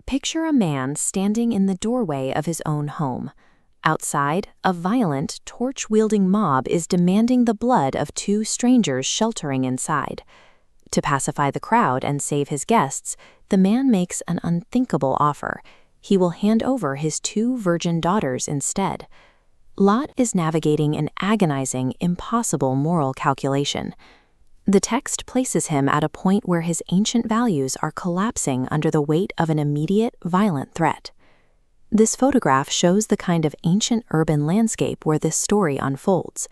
Picture a man standing in the doorway of his own home. Outside, a violent, torch-wielding mob is demanding the blood of two strangers sheltering inside. To pacify the crowd and save his guests, the man makes an unthinkable offer. He will hand over his two virgin daughters instead. Lot is navigating an agonizing, impossible moral calculation. The text places him at a point where his ancient values are collapsing under the weight of an immediate, violent threat. This photograph shows the kind of ancient urban landscape where this story unfolds.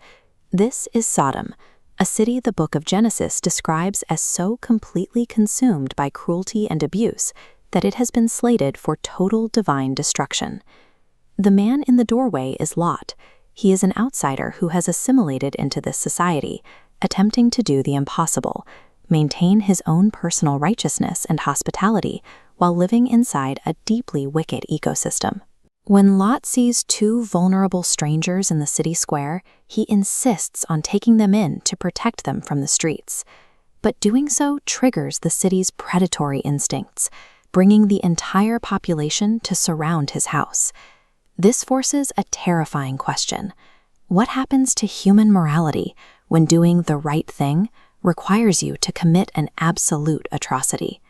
This is Sodom, a city the book of Genesis describes as so completely consumed by cruelty and abuse that it has been slated for total divine destruction. The man in the doorway is Lot. He is an outsider who has assimilated into this society, attempting to do the impossible, maintain his own personal righteousness and hospitality while living inside a deeply wicked ecosystem. When Lot sees two vulnerable strangers in the city square, he insists on taking them in to protect them from the streets. But doing so triggers the city's predatory instincts, bringing the entire population to surround his house. This forces a terrifying question. What happens to human morality when doing the right thing requires you to commit an absolute atrocity?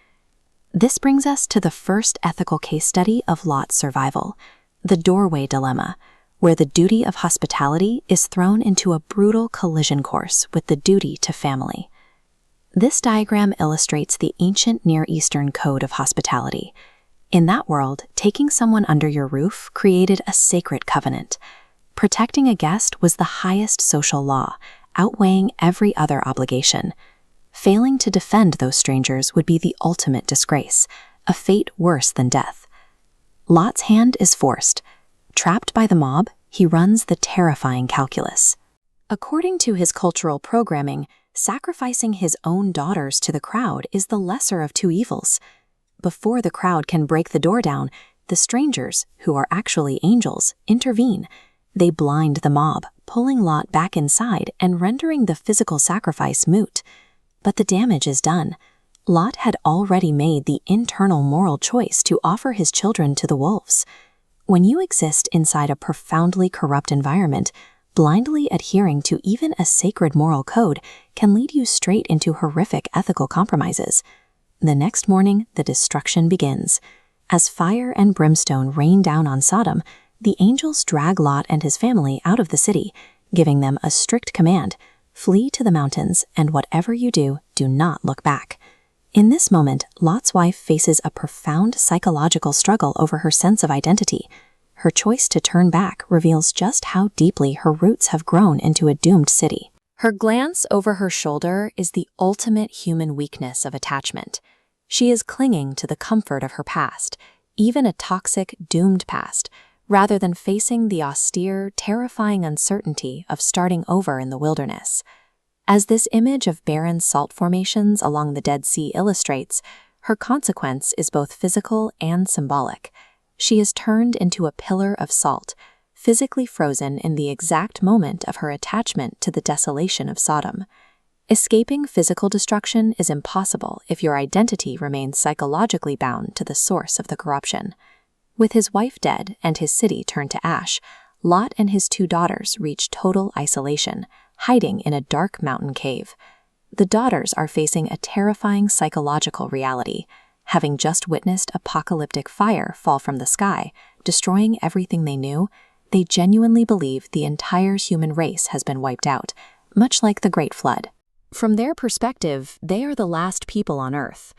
This brings us to the first ethical case study of Lot's survival, the doorway dilemma, where the duty of hospitality is thrown into a brutal collision course with the duty to family. This diagram illustrates the ancient Near Eastern code of hospitality. In that world, taking someone under your roof created a sacred covenant. Protecting a guest was the highest social law, outweighing every other obligation. Failing to defend those strangers would be the ultimate disgrace, a fate worse than death. Lot's hand is forced. Trapped by the mob, he runs the terrifying calculus. According to his cultural programming, sacrificing his own daughters to the crowd is the lesser of two evils. Before the crowd can break the door down, the strangers, who are actually angels, intervene. They blind the mob, pulling Lot back inside and rendering the physical sacrifice moot. But the damage is done. Lot had already made the internal moral choice to offer his children to the wolves. When you exist inside a profoundly corrupt environment, blindly adhering to even a sacred moral code can lead you straight into horrific ethical compromises. The next morning, the destruction begins. As fire and brimstone rain down on Sodom, the angels drag Lot and his family out of the city, giving them a strict command: flee to the mountains, and whatever you do, do not look back. In this moment, Lot's wife faces a profound psychological struggle over her sense of identity. Her choice to turn back reveals just how deeply her roots have grown into a doomed city. Her glance over her shoulder is the ultimate human weakness of attachment. She is clinging to the comfort of her past, even a toxic, doomed past, rather than facing the austere, terrifying uncertainty of starting over in the wilderness. As this image of barren salt formations along the Dead Sea illustrates, her consequence is both physical and symbolic. She is turned into a pillar of salt, physically frozen in the exact moment of her attachment to the desolation of Sodom. Escaping physical destruction is impossible if your identity remains psychologically bound to the source of the corruption. With his wife dead and his city turned to ash, Lot and his two daughters reach total isolation, hiding in a dark mountain cave. The daughters are facing a terrifying psychological reality, having just witnessed apocalyptic fire fall from the sky, destroying everything they knew. They genuinely believe the entire human race has been wiped out, much like the Great Flood. From their perspective, they are the last people on Earth.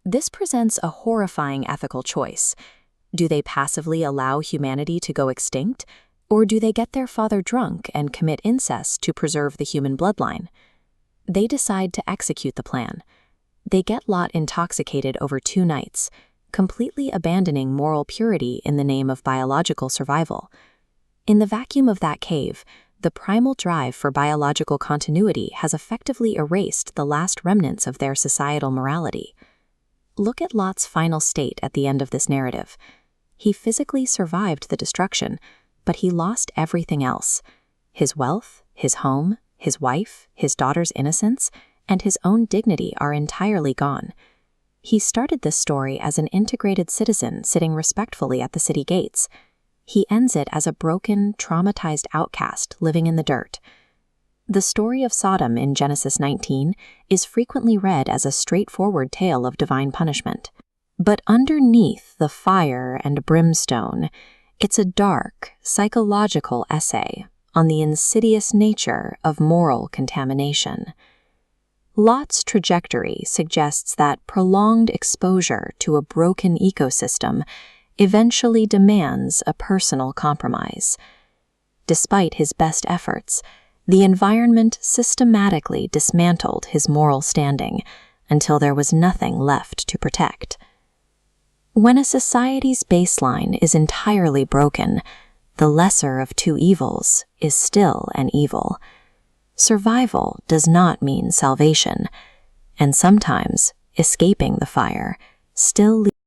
This presents a horrifying ethical choice. Do they passively allow humanity to go extinct, or do they get their father drunk and commit incest to preserve the human bloodline? They decide to execute the plan. They get Lot intoxicated over 2 nights, completely abandoning moral purity in the name of biological survival. In the vacuum of that cave, the primal drive for biological continuity has effectively erased the last remnants of their societal morality. Look at Lot's final state at the end of this narrative. He physically survived the destruction, but he lost everything else. His wealth, his home, his wife, his daughter's innocence, and his own dignity are entirely gone. He started this story as an integrated citizen sitting respectfully at the city gates. He ends it as a broken, traumatized outcast living in the dirt. The story of Sodom in Genesis 19 is frequently read as a straightforward tale of divine punishment. But underneath the fire and brimstone, it's a dark, psychological essay on the insidious nature of moral contamination. Lot's trajectory suggests that prolonged exposure to a broken ecosystem eventually demands a personal compromise. Despite his best efforts, the environment systematically dismantled his moral standing until there was nothing left to protect. When a society's baseline is entirely broken, the lesser of two evils is still an evil. Survival does not mean salvation, and sometimes escaping the fire still leads